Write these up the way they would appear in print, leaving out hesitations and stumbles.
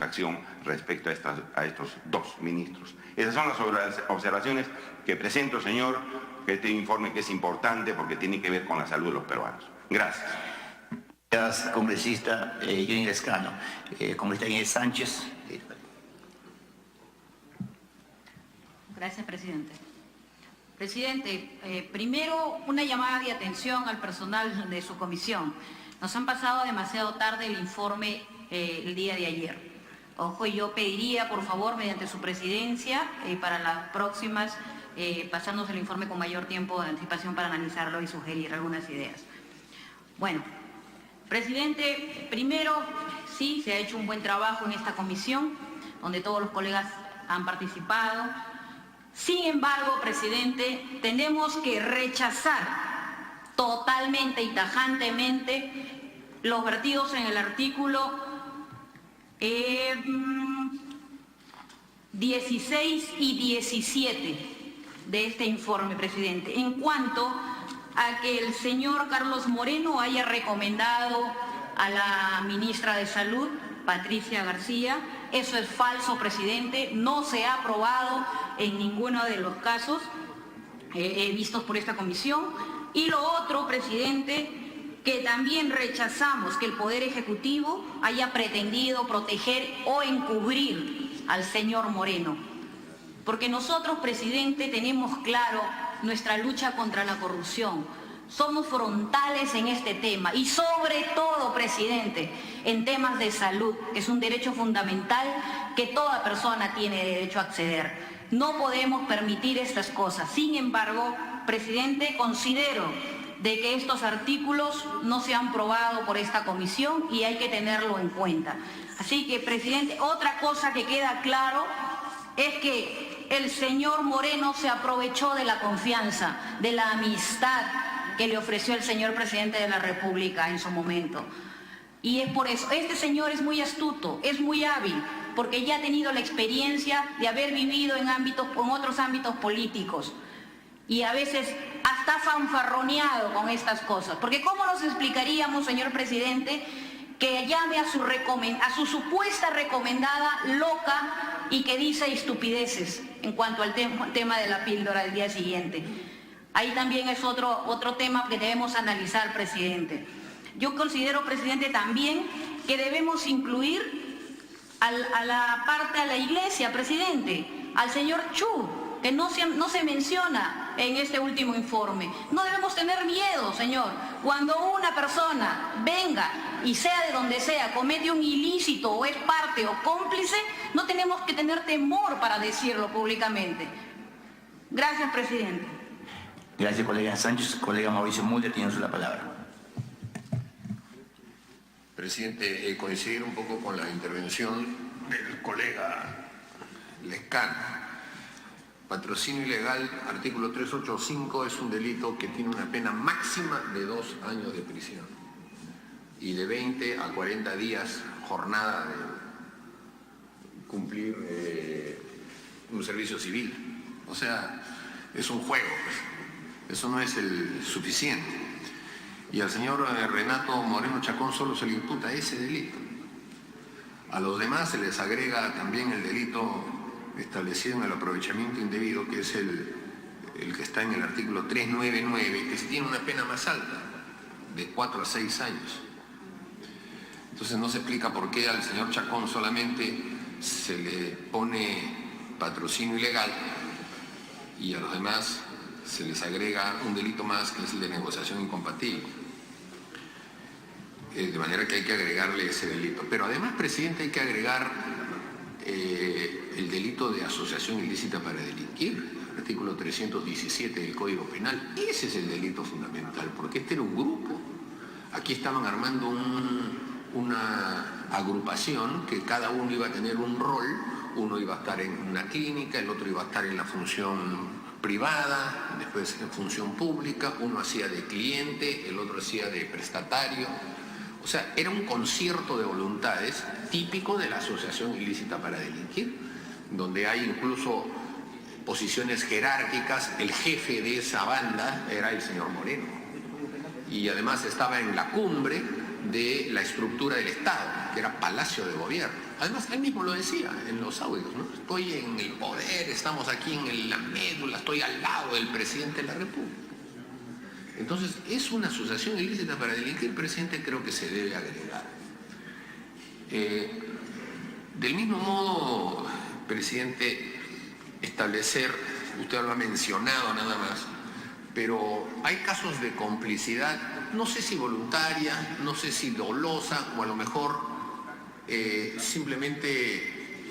satisfacción respecto a estos dos ministros. Esas son las observaciones que presento, señor, este informe que es importante porque tiene que ver con la salud de los peruanos. Gracias. Gracias, congresista Johnny Lescano. Congresista Inés Sánchez. Gracias, presidente. Presidente, primero una llamada de atención al personal de su comisión. Nos han pasado demasiado tarde el informe el día de ayer. Ojo, y yo pediría, por favor, mediante su presidencia, para las próximas, pasarnos el informe con mayor tiempo de anticipación para analizarlo y sugerir algunas ideas. Bueno, presidente, primero, sí, se ha hecho un buen trabajo en esta comisión, donde todos los colegas han participado. Sin embargo, presidente, tenemos que rechazar totalmente y tajantemente los vertidos en el artículo 16 y 17 de este informe, presidente, en cuanto a que el señor Carlos Moreno haya recomendado a la ministra de Salud, Patricia García. Eso es falso, presidente, no se ha aprobado en ninguno de los casos vistos por esta comisión. Y lo otro, presidente, que también rechazamos que el Poder Ejecutivo haya pretendido proteger o encubrir al señor Moreno. Porque nosotros, presidente, tenemos claro nuestra lucha contra la corrupción. Somos frontales en este tema y sobre todo, presidente, en temas de salud, que es un derecho fundamental que toda persona tiene derecho a acceder. No podemos permitir estas cosas. Sin embargo, presidente, considero de que estos artículos no se han probado por esta comisión y hay que tenerlo en cuenta. Así que, presidente, otra cosa que queda claro es que el señor Moreno se aprovechó de la confianza, de la amistad que le ofreció el señor presidente de la República en su momento. Y es por eso, este señor es muy astuto, es muy hábil, porque ya ha tenido la experiencia de haber vivido en otros ámbitos políticos. Y a veces hasta fanfarroneado con estas cosas. Porque ¿cómo nos explicaríamos, señor presidente, que llame a su supuesta recomendada loca y que dice estupideces en cuanto al tema de la píldora del día siguiente? Ahí también es otro tema que debemos analizar, presidente. Yo considero, presidente, también que debemos incluir a la iglesia, presidente, al señor Chu, que no se menciona en este último informe. No debemos tener miedo, señor. Cuando una persona venga y sea de donde sea, comete un ilícito o es parte o cómplice, no tenemos que tener temor para decirlo públicamente. Gracias, presidente. Gracias, colega Sánchez. Colega Mauricio Mulder, tiene la palabra. Presidente, coincidir un poco con la intervención del colega Lescano. Patrocinio ilegal, artículo 385, es un delito que tiene una pena máxima de 2 años de prisión y de 20 a 40 días jornada de cumplir un servicio civil. O sea, es un juego, pues. Eso no es el suficiente. Y al señor Renato Moreno Chacón solo se le imputa ese delito. A los demás se les agrega también el delito establecido en el aprovechamiento indebido, que es el que está en el artículo 399, que tiene una pena más alta, de 4 a 6 años. Entonces no se explica por qué al señor Chacón solamente se le pone patrocinio ilegal y a los demás se les agrega un delito más, que es el de negociación incompatible. De manera que hay que agregarle ese delito. Pero además, presidente, hay que agregar el delito de asociación ilícita para delinquir, artículo 317 del Código Penal. Ese es el delito fundamental, porque este era un grupo. Aquí estaban armando una agrupación que cada uno iba a tener un rol. Uno iba a estar en una clínica, el otro iba a estar en la función privada, después en función pública, uno hacía de cliente, el otro hacía de prestatario. O sea, era un concierto de voluntades típico de la asociación ilícita para delinquir, donde hay incluso posiciones jerárquicas. El jefe de esa banda era el señor Moreno. Y además estaba en la cumbre de la estructura del Estado, que era Palacio de Gobierno. Además, él mismo lo decía en los audios, ¿no? Estoy en el poder, estamos aquí en la médula, estoy al lado del presidente de la República. Entonces, es una asociación ilícita para delinquir, presidente, creo que se debe agregar. Del mismo modo, presidente, establecer, usted lo ha mencionado nada más, pero hay casos de complicidad, no sé si voluntaria, no sé si dolosa, o a lo mejor simplemente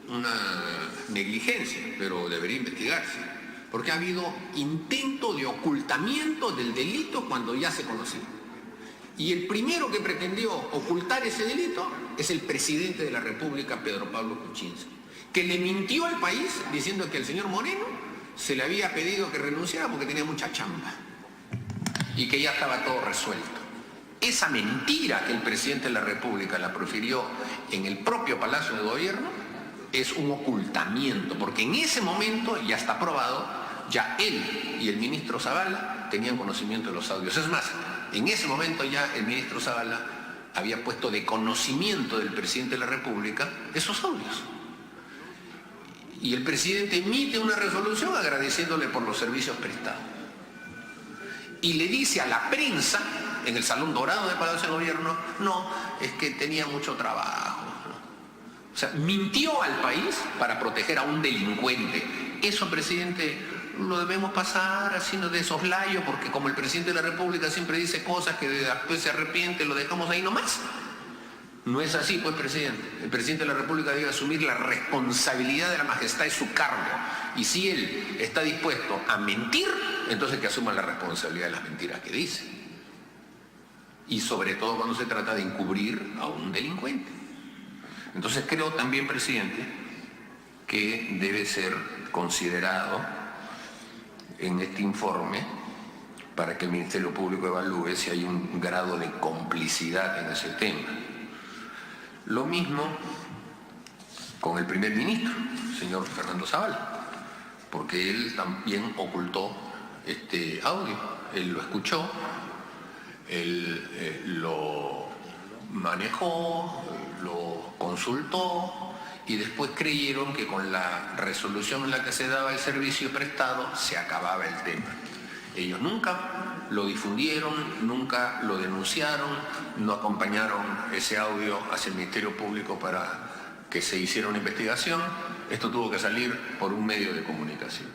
una negligencia, pero debería investigarse. Porque ha habido intento de ocultamiento del delito cuando ya se conocía. Y el primero que pretendió ocultar ese delito es el presidente de la República, Pedro Pablo Kuczynski, que le mintió al país diciendo que el señor Moreno se le había pedido que renunciara porque tenía mucha chamba y que ya estaba todo resuelto. Esa mentira que el presidente de la República la profirió en el propio Palacio de Gobierno es un ocultamiento, porque en ese momento ya está probado. Ya él y el ministro Zavala tenían conocimiento de los audios. Es más, en ese momento ya el ministro Zavala había puesto de conocimiento del presidente de la República esos audios. Y el presidente emite una resolución agradeciéndole por los servicios prestados. Y le dice a la prensa, en el Salón Dorado del Palacio de Gobierno, no, es que tenía mucho trabajo. O sea, mintió al país para proteger a un delincuente. Eso, presidente, lo debemos pasar haciendo de soslayo, porque como el presidente de la República siempre dice cosas que después se arrepiente, lo dejamos ahí nomás. No es así, pues, presidente. El presidente de la República debe asumir la responsabilidad de la majestad de su cargo. Y si él está dispuesto a mentir, entonces que asuma la responsabilidad de las mentiras que dice. Y sobre todo cuando se trata de encubrir a un delincuente. Entonces creo también, presidente, que debe ser considerado en este informe para que el Ministerio Público evalúe si hay un grado de complicidad en ese tema. Lo mismo con el primer ministro, señor Fernando Zavala, porque él también ocultó este audio, él lo escuchó, él lo manejó, lo consultó, y después creyeron que con la resolución en la que se daba el servicio prestado se acababa el tema. Ellos nunca lo difundieron, nunca lo denunciaron, no acompañaron ese audio hacia el Ministerio Público para que se hiciera una investigación. Esto tuvo que salir por un medio de comunicación.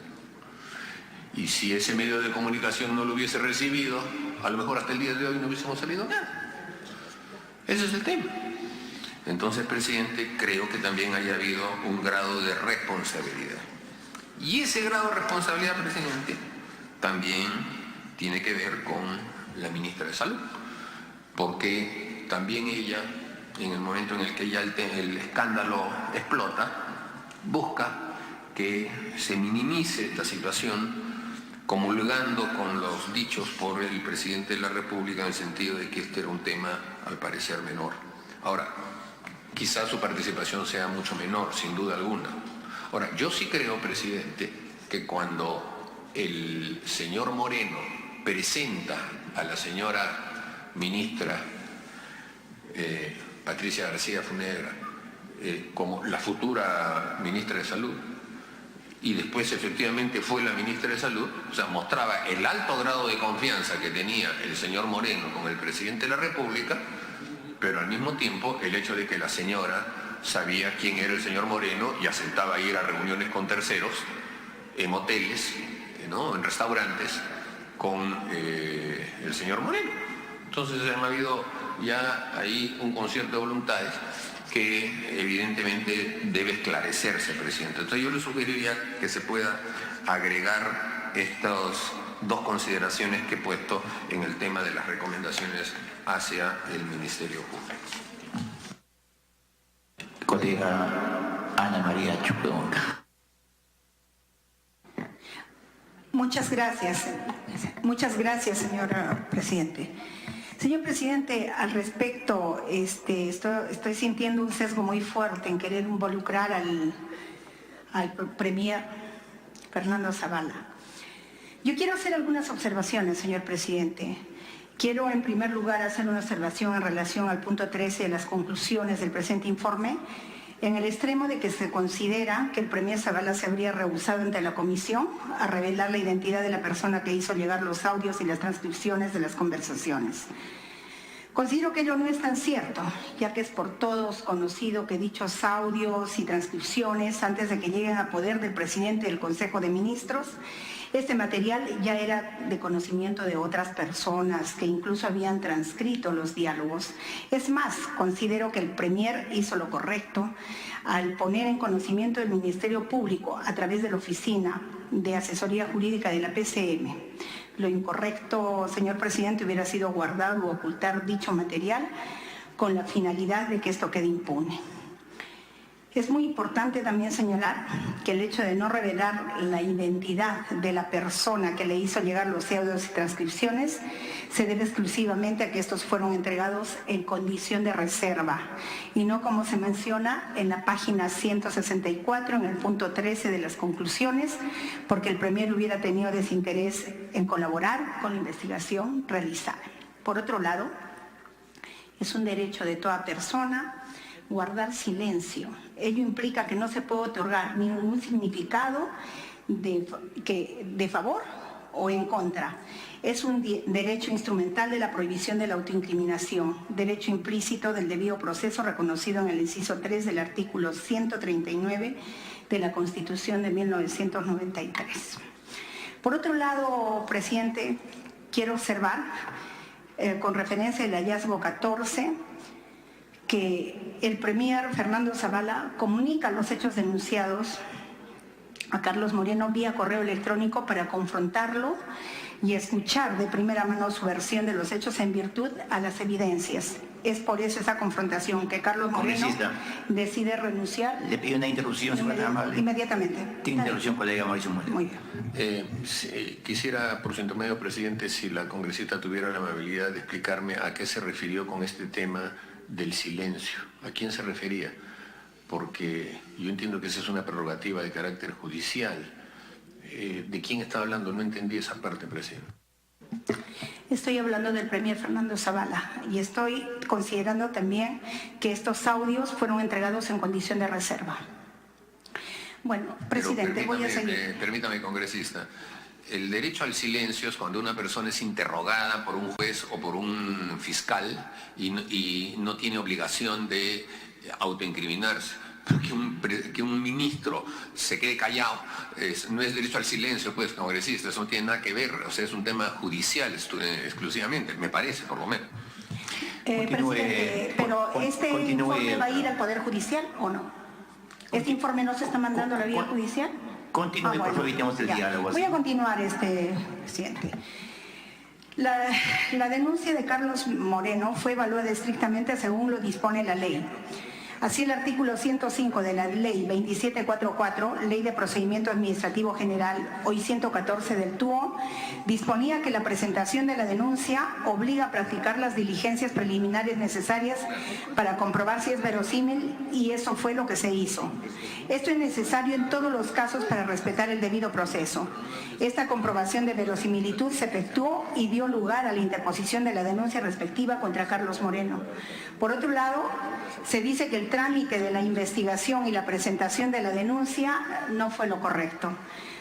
Y si ese medio de comunicación no lo hubiese recibido, a lo mejor hasta el día de hoy no hubiésemos salido nada. Ese es el tema. Entonces, presidente, creo que también haya habido un grado de responsabilidad. Y ese grado de responsabilidad, presidente, también tiene que ver con la ministra de Salud, porque también ella, en el momento en el que ya el escándalo explota, busca que se minimice esta situación, comulgando con los dichos por el presidente de la República en el sentido de que este era un tema, al parecer, menor. Ahora, quizás su participación sea mucho menor, sin duda alguna. Ahora, yo sí creo, presidente, que cuando el señor Moreno presenta a la señora ministra Patricia García Funegra como la futura ministra de Salud, y después efectivamente fue la ministra de Salud, o sea, mostraba el alto grado de confianza que tenía el señor Moreno con el presidente de la República, pero al mismo tiempo el hecho de que la señora sabía quién era el señor Moreno y aceptaba ir a reuniones con terceros, en hoteles, ¿no?, en restaurantes, con el señor Moreno. Entonces ha habido ya ahí un concierto de voluntades que evidentemente debe esclarecerse, presidente. Entonces yo le sugeriría que se pueda agregar estas dos consideraciones que he puesto en el tema de las recomendaciones hacia el Ministerio Público. Colega Ana María Chuqueonca. Muchas gracias, señor presidente. Señor presidente, al respecto, estoy sintiendo un sesgo muy fuerte en querer involucrar al premier Fernando Zavala. Yo quiero hacer algunas observaciones, señor presidente. Quiero en primer lugar hacer una observación en relación al punto 13 de las conclusiones del presente informe, en el extremo de que se considera que el premier Zavala se habría rehusado ante la comisión a revelar la identidad de la persona que hizo llegar los audios y las transcripciones de las conversaciones. Considero que ello no es tan cierto, ya que es por todos conocido que dichos audios y transcripciones, antes de que lleguen a poder del presidente del Consejo de Ministros, este material ya era de conocimiento de otras personas que incluso habían transcrito los diálogos. Es más, considero que el premier hizo lo correcto al poner en conocimiento del Ministerio Público a través de la Oficina de Asesoría Jurídica de la PCM. Lo incorrecto, señor presidente, hubiera sido guardar o ocultar dicho material con la finalidad de que esto quede impune. Es muy importante también señalar que el hecho de no revelar la identidad de la persona que le hizo llegar los audios y transcripciones se debe exclusivamente a que estos fueron entregados en condición de reserva y no como se menciona en la página 164, en el punto 13 de las conclusiones, porque el premier hubiera tenido desinterés en colaborar con la investigación realizada. Por otro lado, es un derecho de toda persona guardar silencio. Ello implica que no se puede otorgar ningún significado de favor o en contra. Es un derecho instrumental de la prohibición de la autoincriminación, derecho implícito del debido proceso reconocido en el inciso 3 del artículo 139 de la Constitución de 1993. Por otro lado, presidente, quiero observar, con referencia al hallazgo 14, que el premier Fernando Zavala comunica los hechos denunciados a Carlos Moreno vía correo electrónico para confrontarlo y escuchar de primera mano su versión de los hechos en virtud a las evidencias. Es por eso esa confrontación que Carlos Moreno decide renunciar. Le pido una interrupción, señora amable. Inmediatamente. Tiene interrupción, colega Mauricio Mulder. Muy bien. Quisiera, por su intermedio, presidente, si la congresista tuviera la amabilidad de explicarme a qué se refirió con este tema del silencio. ¿A quién se refería? Porque yo entiendo que esa es una prerrogativa de carácter judicial. ¿De quién está hablando? No entendí esa parte, presidente. Estoy hablando del premier Fernando Zavala y estoy considerando también que estos audios fueron entregados en condición de reserva. Bueno, presidente, voy a seguir. Permítame, congresista. El derecho al silencio es cuando una persona es interrogada por un juez o por un fiscal y no tiene obligación de autoincriminarse. Que un ministro se quede callado no es derecho al silencio, pues, congresista, eso no tiene nada que ver, o sea, es un tema judicial exclusivamente, me parece, por lo menos. Presidente, pero ¿este informe va a ir al Poder Judicial o no? ¿Este informe no se está mandando a la vía judicial? Continúe, por favor, evitemos el diálogo. Voy a continuar, presidente. La denuncia de Carlos Moreno fue evaluada estrictamente según lo dispone la ley. Así, el artículo 105 de la Ley 2744, Ley de Procedimiento Administrativo General, hoy 114 del TUO, disponía que la presentación de la denuncia obliga a practicar las diligencias preliminares necesarias para comprobar si es verosímil, y eso fue lo que se hizo. Esto es necesario en todos los casos para respetar el debido proceso. Esta comprobación de verosimilitud se efectuó y dio lugar a la interposición de la denuncia respectiva contra Carlos Moreno. Por otro lado, se dice que el trámite de la investigación y la presentación de la denuncia no fue lo correcto,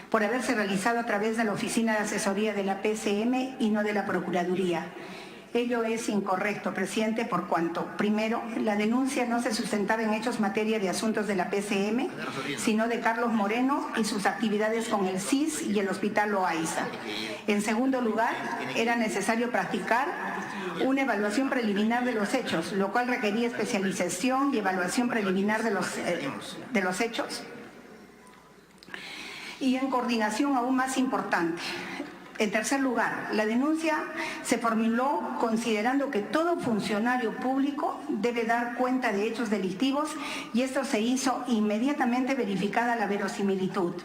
por haberse realizado a través de la Oficina de Asesoría de la PCM y no de la Procuraduría. Ello es incorrecto, presidente, por cuanto, primero, la denuncia no se sustentaba en hechos materia de asuntos de la PCM, sino de Carlos Moreno y sus actividades con el CIS y el Hospital Loaiza. En segundo lugar, era necesario practicar una evaluación preliminar de los hechos, lo cual requería especialización y evaluación preliminar de los hechos. Y en coordinación aún más importante. En tercer lugar, la denuncia se formuló considerando que todo funcionario público debe dar cuenta de hechos delictivos y esto se hizo inmediatamente verificada la verosimilitud.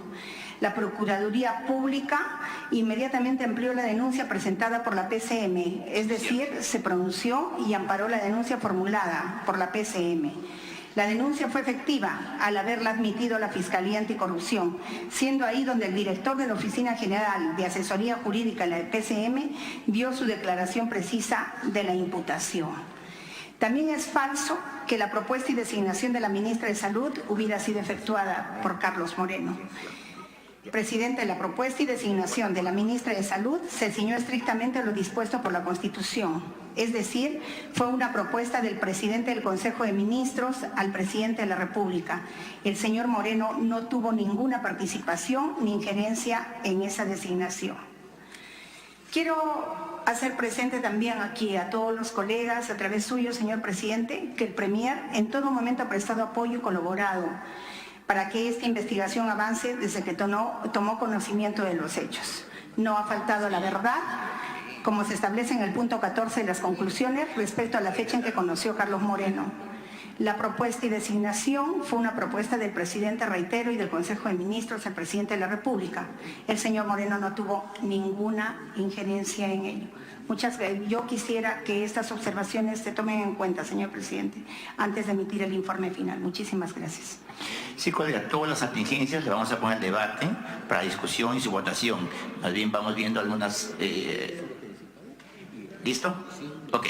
La Procuraduría Pública inmediatamente amplió la denuncia presentada por la PCM, es decir, se pronunció y amparó la denuncia formulada por la PCM. La denuncia fue efectiva al haberla admitido la Fiscalía Anticorrupción, siendo ahí donde el director de la Oficina General de Asesoría Jurídica, la PCM, dio su declaración precisa de la imputación. También es falso que la propuesta y designación de la ministra de Salud hubiera sido efectuada por Carlos Moreno. Presidente, la propuesta y designación de la ministra de Salud se ciñó estrictamente a lo dispuesto por la Constitución. Es decir, fue una propuesta del presidente del Consejo de Ministros al presidente de la República. El señor Moreno no tuvo ninguna participación ni injerencia en esa designación. Quiero hacer presente también aquí a todos los colegas, a través suyo, señor presidente, que el Premier en todo momento ha prestado apoyo y colaborado para que esta investigación avance desde que tomó conocimiento de los hechos. No ha faltado la verdad, como se establece en el punto 14 de las conclusiones respecto a la fecha en que conoció Carlos Moreno. La propuesta y designación fue una propuesta del presidente, reitero, y del Consejo de Ministros al presidente de la República. El señor Moreno no tuvo ninguna injerencia en ello. Yo quisiera que estas observaciones se tomen en cuenta, señor presidente, antes de emitir el informe final. Muchísimas gracias. Sí, colega, todas las atingencias le vamos a poner en debate para discusión y su votación. Más bien vamos viendo algunas... ¿Listo? Ok.